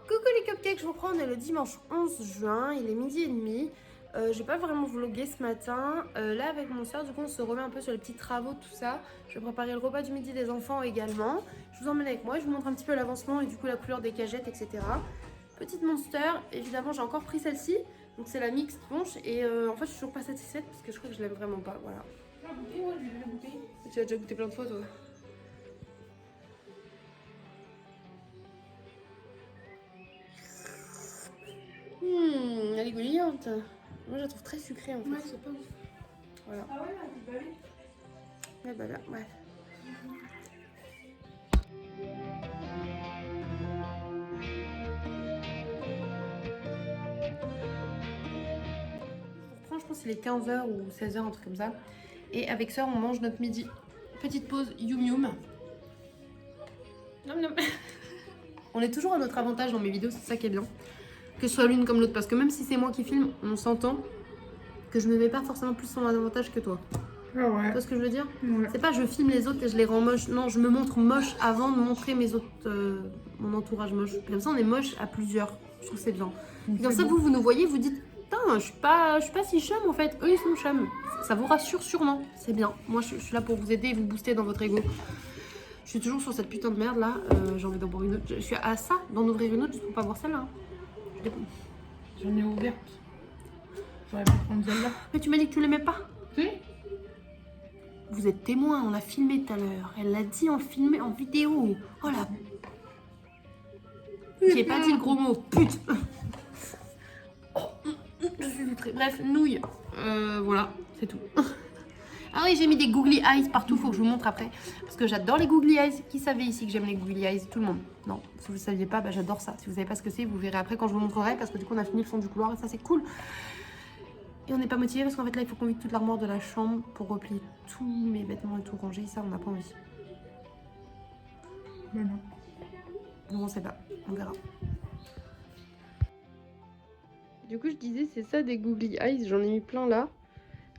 Coucou les cupcakes, je vous reprends, on est le dimanche 11 juin, il est 12h30. J'ai pas vraiment vlogué ce matin. Là avec mon soeur, du coup on se remet un peu sur les petits travaux, tout ça. Je vais préparer le repas du midi des enfants également. Je vous emmène avec moi, je vous montre un petit peu l'avancement et du coup la couleur des cagettes, etc. Petite Monster, évidemment j'ai encore pris celle-ci. Donc c'est la mixte punch et en fait je suis toujours pas satisfaite parce que je crois que je l'aime vraiment pas, voilà. Tu l'as goûté? Ouais, je l'ai goûté. Tu as déjà goûté plein de fois toi? Elle est gouliante. Moi je la trouve très sucrée en fait. Ouais, c'est pas ouf. Voilà. Ah ouais, bah oui. Ouais, bah là, ouais. Je pense qu'il est 15h ou 16h, un truc comme ça. Et avec ça, on mange notre midi. Petite pause yum yum. Nom nom. On est toujours à notre avantage dans mes vidéos, c'est ça qui est bien. Que ce soit l'une comme l'autre, parce que même si c'est moi qui filme, on s'entend que je me mets pas forcément plus en avantage que toi. Ah ouais. Tu vois ce que je veux dire? Ouais. C'est pas je filme les autres et je les rends moches. Non, je me montre moche avant de montrer mes autres, mon entourage moche. Comme ça, on est moche à plusieurs. Je trouve que c'est bien. Et comme ça, vous nous voyez, vous dites, putain, je suis pas si chum en fait. Eux, ils sont chum. Ça vous rassure sûrement. C'est bien. Moi, je suis là pour vous aider et vous booster dans votre ego. Je suis toujours sur cette putain de merde là. J'ai envie d'en boire une autre. Je suis à ça, d'en ouvrir une autre juste pour pas boire celle-là. J'en ai ouverte. J'aurais pu prendre celle-là. Mais tu m'as dit que tu l'aimais pas. Si. Vous êtes témoin, on l'a filmé tout à l'heure. Elle l'a dit en filmé, en vidéo. Oh la... J'ai pas dit le gros mot, pute. Je suis outrée. Bref, nouilles. Voilà, c'est tout. Ah oui, j'ai mis des googly eyes partout, faut que je vous montre après. Parce que j'adore les googly eyes. Qui savait ici que j'aime les googly eyes? Tout le monde. Non, si vous ne saviez pas, bah, j'adore ça. Si vous savez pas ce que c'est, vous verrez après quand je vous montrerai. Parce que du coup, on a fini le fond du couloir et ça, c'est cool. Et on n'est pas motivé parce qu'en fait là il faut qu'on vide toute l'armoire de la chambre pour replier tous mes vêtements et tout ranger. Ça on n'a pas envie. Mais non. Non on sait pas, on verra. Du coup je disais c'est ça des googly eyes, j'en ai mis plein là.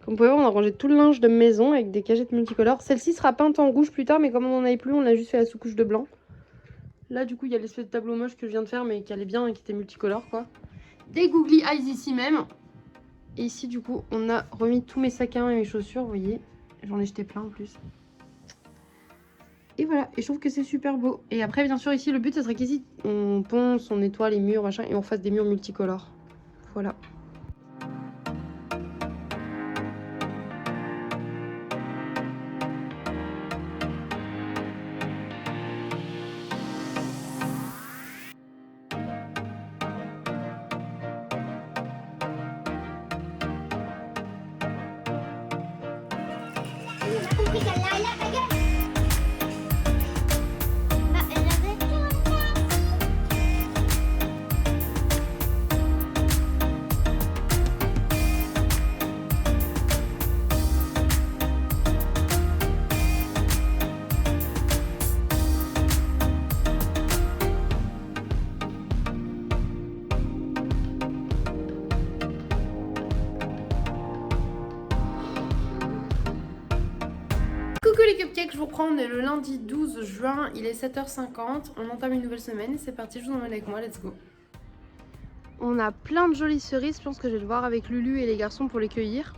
Comme vous pouvez voir on a rangé tout le linge de maison avec des cagettes multicolores. Celle-ci sera peinte en rouge plus tard mais comme on n'en avait plus on a juste fait la sous-couche de blanc. Là du coup il y a l'espèce de tableau moche que je viens de faire mais qui allait bien et qui était multicolore quoi. Des googly eyes ici même. Et ici du coup on a remis tous mes sacs à main et mes chaussures, vous voyez, j'en ai jeté plein en plus. Et voilà, et je trouve que c'est super beau. Et après bien sûr ici le but ce serait qu'ici on ponce, on nettoie les murs machin et on fasse des murs multicolores. Voilà. Coucou les cupcakes, je vous reprends, on est le lundi 12 juin, il est 7h50, on entame une nouvelle semaine et c'est parti, je vous emmène avec moi, let's go. On a plein de jolies cerises, je pense que je vais le voir avec Lulu et les garçons pour les cueillir.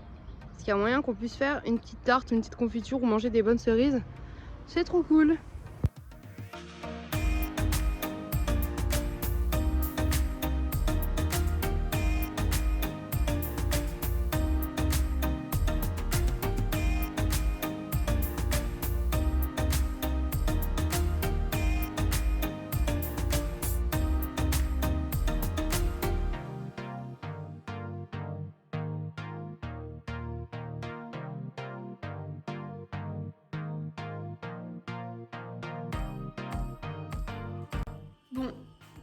Parce qu'il y a moyen qu'on puisse faire une petite tarte, une petite confiture ou manger des bonnes cerises. C'est trop cool. Bon,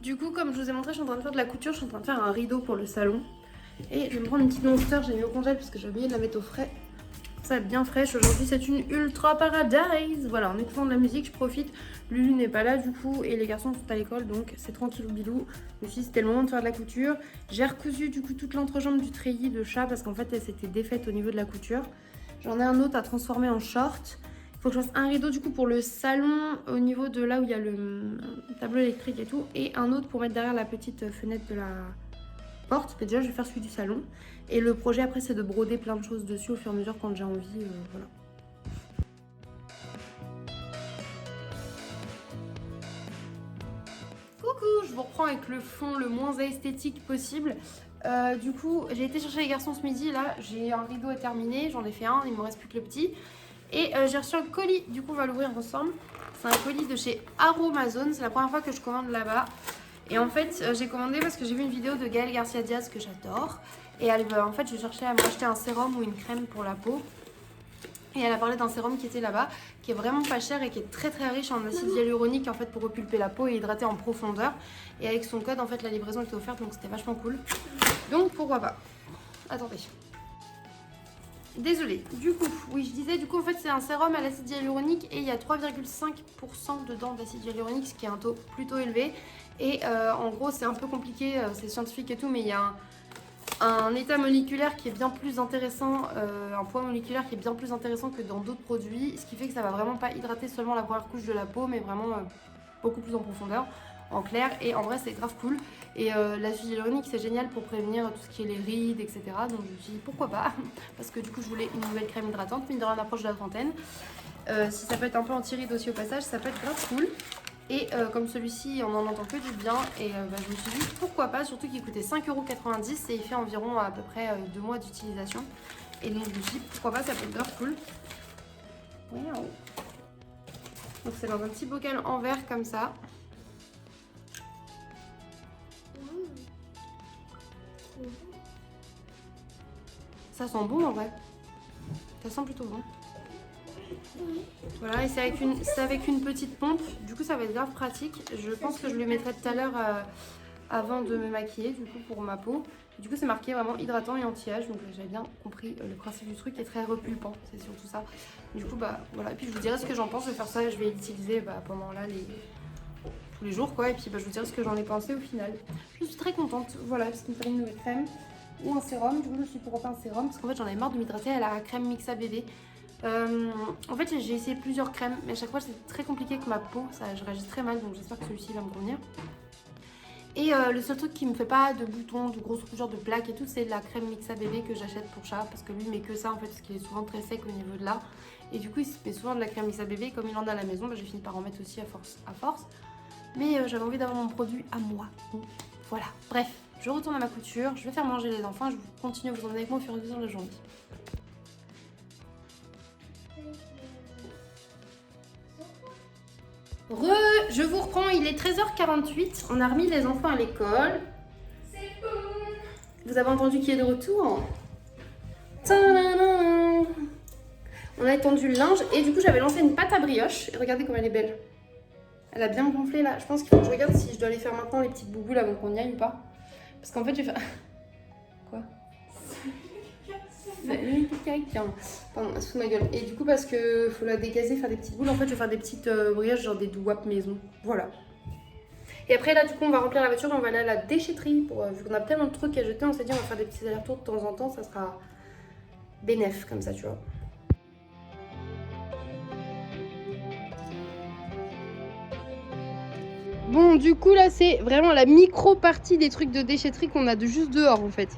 du coup, comme je vous ai montré, je suis en train de faire de la couture, je suis en train de faire un rideau pour le salon. Et je vais me prendre une petite Monster, j'ai mis au congèle parce que j'ai oublié de la mettre au frais. Ça va être bien fraîche, aujourd'hui c'est une Ultra Paradise. Voilà, en écoutant de la musique, je profite. Lulu n'est pas là du coup et les garçons sont à l'école, donc c'est tranquille ou bilou. Je me suis dit c'était le moment de faire de la couture. J'ai recousu du coup toute l'entrejambe du treillis de chat parce qu'en fait elle s'était défaite au niveau de la couture. J'en ai un autre à transformer en short. Il faut que je fasse un rideau du coup pour le salon au niveau de là où il y a le tableau électrique et tout. Et un autre pour mettre derrière la petite fenêtre de la porte. Mais déjà je vais faire celui du salon. Et le projet après c'est de broder plein de choses dessus au fur et à mesure quand j'ai envie. Voilà. Coucou, je vous reprends avec le fond le moins esthétique possible. Du coup, j'ai été chercher les garçons ce midi. Là, j'ai un rideau à terminer. J'en ai fait un, il me reste plus que le petit. Et j'ai reçu un colis. Du coup, on va l'ouvrir ensemble. C'est un colis de chez Aromazone. C'est la première fois que je commande là-bas. Et en fait, j'ai commandé parce que j'ai vu une vidéo de Gaëlle Garcia Diaz que j'adore. Et en fait, je cherchais à m'acheter un sérum ou une crème pour la peau. Et elle a parlé d'un sérum qui était là-bas, qui est vraiment pas cher et qui est très riche en acide hyaluronique en fait pour repulper la peau et hydrater en profondeur. Et avec son code, en fait, la livraison était offerte, donc c'était vachement cool. Donc pourquoi pas. Attendez. Désolée. Du coup, oui, je disais, du coup, en fait, c'est un sérum à l'acide hyaluronique et il y a 3,5% dedans d'acide hyaluronique, ce qui est un taux plutôt élevé. Et en gros, c'est un peu compliqué, c'est scientifique et tout, mais il y a un état moléculaire qui est bien plus intéressant, un poids moléculaire qui est bien plus intéressant que dans d'autres produits, ce qui fait que ça va vraiment pas hydrater seulement la première couche de la peau, mais vraiment beaucoup plus en profondeur, en clair, et en vrai c'est grave cool. Et l'acide hyaluronique c'est génial pour prévenir tout ce qui est les rides, etc. Donc je me suis dit pourquoi pas, parce que du coup je voulais une nouvelle crème hydratante, mine de rien on approche de la trentaine. Si ça peut être un peu anti-rides aussi au passage, ça peut être grave cool. Et comme celui-ci, on en entend que du bien. Et je me suis dit pourquoi pas, surtout qu'il coûtait 5,90 € et il fait environ à peu près 2 mois d'utilisation. Et donc je me suis dit pourquoi pas, ça peut être grave cool. Donc c'est dans un petit bocal en verre comme ça. Ça sent bon en vrai. Ça sent plutôt bon. Voilà, et c'est avec une petite pompe, du coup ça va être grave pratique. Je pense que je le mettrai tout à l'heure avant de me maquiller, du coup pour ma peau. Du coup c'est marqué vraiment hydratant et anti-âge, donc j'avais bien compris le principe du truc qui est très repulpant, c'est surtout ça. Du coup bah voilà, et puis je vous dirai ce que j'en pense, je vais faire ça, je vais l'utiliser pendant là tous les jours quoi, et puis je vous dirai ce que j'en ai pensé au final. Je suis très contente, voilà, parce qu'il me fallait une nouvelle crème ou un sérum, du coup je me suis dit pourquoi pas un sérum, parce qu'en fait j'en ai marre de m'hydrater à la crème Mixa bébé. En fait j'ai essayé plusieurs crèmes mais à chaque fois c'est très compliqué avec ma peau, je réagis très mal donc j'espère que celui-ci va me convenir. Et le seul truc qui me fait pas de boutons, de grosses rougeurs, de plaques et tout, c'est la crème Mixa bébé que j'achète pour chat parce que lui il met que ça en fait parce qu'il est souvent très sec au niveau de là. Et du coup il se met souvent de la crème Mixa bébé, comme il en a à la maison, j'ai fini par en mettre aussi à force. Mais j'avais envie d'avoir mon produit à moi. Donc voilà, bref, je retourne à ma couture, je vais faire manger les enfants, je continue à vous emmener avec moi au fur et à mesure de la journée. Je vous reprends, il est 13h48, on a remis les enfants à l'école. C'est bon. Vous avez entendu qui est de retour? Tadadam. On a étendu le linge et du coup j'avais lancé une pâte à brioche. Et regardez comme elle est belle. Elle a bien gonflé là. Je pense qu'il faut que je regarde si je dois aller faire maintenant les petites bouboules avant qu'on y aille ou pas. Parce qu'en fait je vais faire... Quoi? Pardon, sous ma gueule. Et du coup parce que faut la dégazer, faire des petites boules. En fait je vais faire des petites brioches genre des douaps maison. Voilà. Et après là du coup on va remplir la voiture et on va aller à la déchetterie. Vu qu'on a tellement de trucs à jeter, on s'est dit on va faire des petits allers-retours de temps en temps. Ça sera bénef comme ça tu vois. Bon du coup là c'est vraiment la micro partie des trucs de déchetterie qu'on a juste dehors en fait.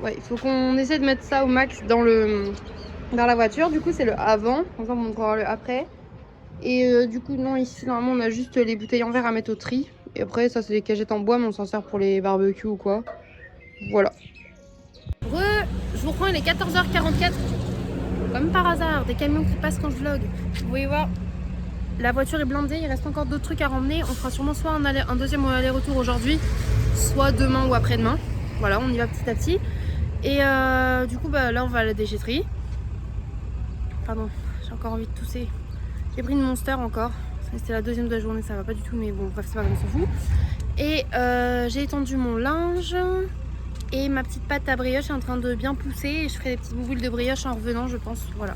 Ouais, il faut qu'on essaie de mettre ça au max dans la voiture. Du coup, c'est le avant. Comme ça, on montrera le après. Et du coup, non, ici, normalement, on a juste les bouteilles en verre à mettre au tri. Et après, ça, c'est des cagettes en bois, mais on s'en sert pour les barbecues ou quoi. Voilà. Je vous reprends, il est 14h44. Comme par hasard, des camions qui passent quand je vlog. Vous voyez voir, la voiture est blindée. Il reste encore d'autres trucs à ramener. On fera sûrement soit un deuxième aller-retour aujourd'hui, soit demain ou après-demain. Voilà, on y va petit à petit. Et du coup bah là on va à la déchetterie. Pardon, j'ai encore envie de tousser. J'ai pris une Monster encore. C'était la deuxième de la journée, ça va pas du tout mais bon bref c'est pas grave, on s'en fout. Et j'ai étendu mon linge. Et ma petite pâte à brioche est en train de bien pousser. Et je ferai des petites bouboules de brioche en revenant je pense, voilà.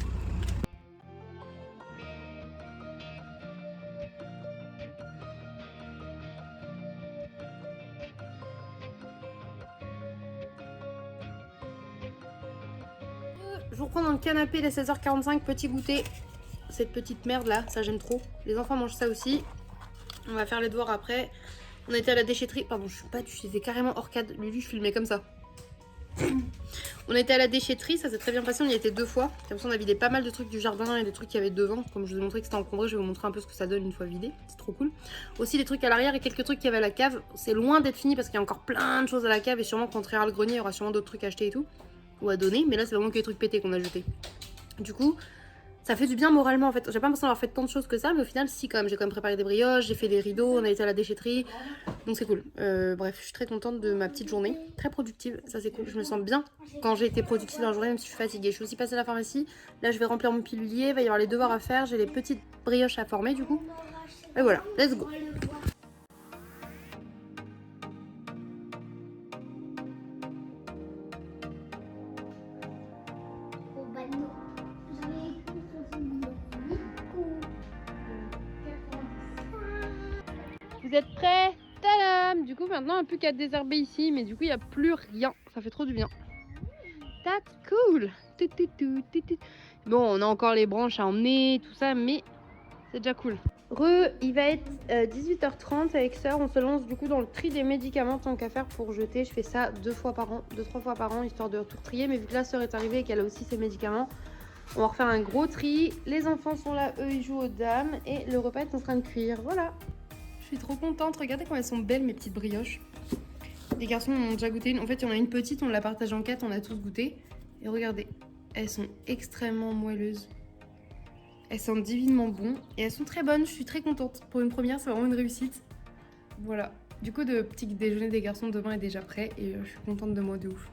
Je vous reprends dans le canapé, il est 16h45, petit goûter. Cette petite merde là, ça j'aime trop. Les enfants mangent ça aussi. On va faire les devoirs après. On était à la déchetterie. Pardon, je suis pas, je faisais carrément hors cadre. Lulu, je filmais comme ça. On était à la déchetterie, ça s'est très bien passé, on y était 2 fois. Comme ça on a vidé pas mal de trucs du jardin et des trucs qu'il y avait devant. Comme je vous ai montré que c'était encombré, je vais vous montrer un peu ce que ça donne une fois vidé. C'est trop cool. Aussi des trucs à l'arrière et quelques trucs qu'il y avait à la cave. C'est loin d'être fini parce qu'il y a encore plein de choses à la cave et sûrement quand on triera le grenier, il y aura sûrement d'autres trucs à acheter et tout. Ou à donner, mais là c'est vraiment que les trucs pétés qu'on a jetés. Du coup, ça fait du bien moralement en fait. J'ai pas l'impression d'avoir fait tant de choses que ça, mais au final, si quand même. J'ai quand même préparé des brioches, j'ai fait des rideaux, on a été à la déchetterie. Donc c'est cool. Bref, je suis très contente de ma petite journée. Très productive, ça c'est cool. Je me sens bien quand j'ai été productive dans la journée, même si je suis fatiguée. Je suis aussi passée à la pharmacie. Là, je vais remplir mon pilulier, il va y avoir les devoirs à faire. J'ai les petites brioches à former du coup. Et voilà, let's go. Vous êtes prêts? Tadam! Du coup, maintenant, un peu qu'à désherber ici, mais du coup, il n'y a plus rien. Ça fait trop du bien. That's cool! Bon, on a encore les branches à emmener, tout ça, mais c'est déjà cool. Il va être 18h30 avec Sœur. On se lance du coup dans le tri des médicaments tant qu'à faire pour jeter. Je fais ça 2 fois par an, 2-3 fois par an, histoire de tout trier. Mais vu que la Sœur est arrivée et qu'elle a aussi ses médicaments, on va refaire un gros tri. Les enfants sont là, eux, ils jouent aux dames. Et le repas est en train de cuire. Voilà! Je suis trop contente, regardez comme elles sont belles mes petites brioches. Les garçons ont déjà goûté une. En fait, il y en a une petite, on l'a partagée en 4, on a tous goûté. Et regardez, elles sont extrêmement moelleuses. Elles sentent divinement bon et elles sont très bonnes, je suis très contente. Pour une première, c'est vraiment une réussite. Voilà. Du coup, le petit déjeuner des garçons demain est déjà prêt et je suis contente de moi de ouf.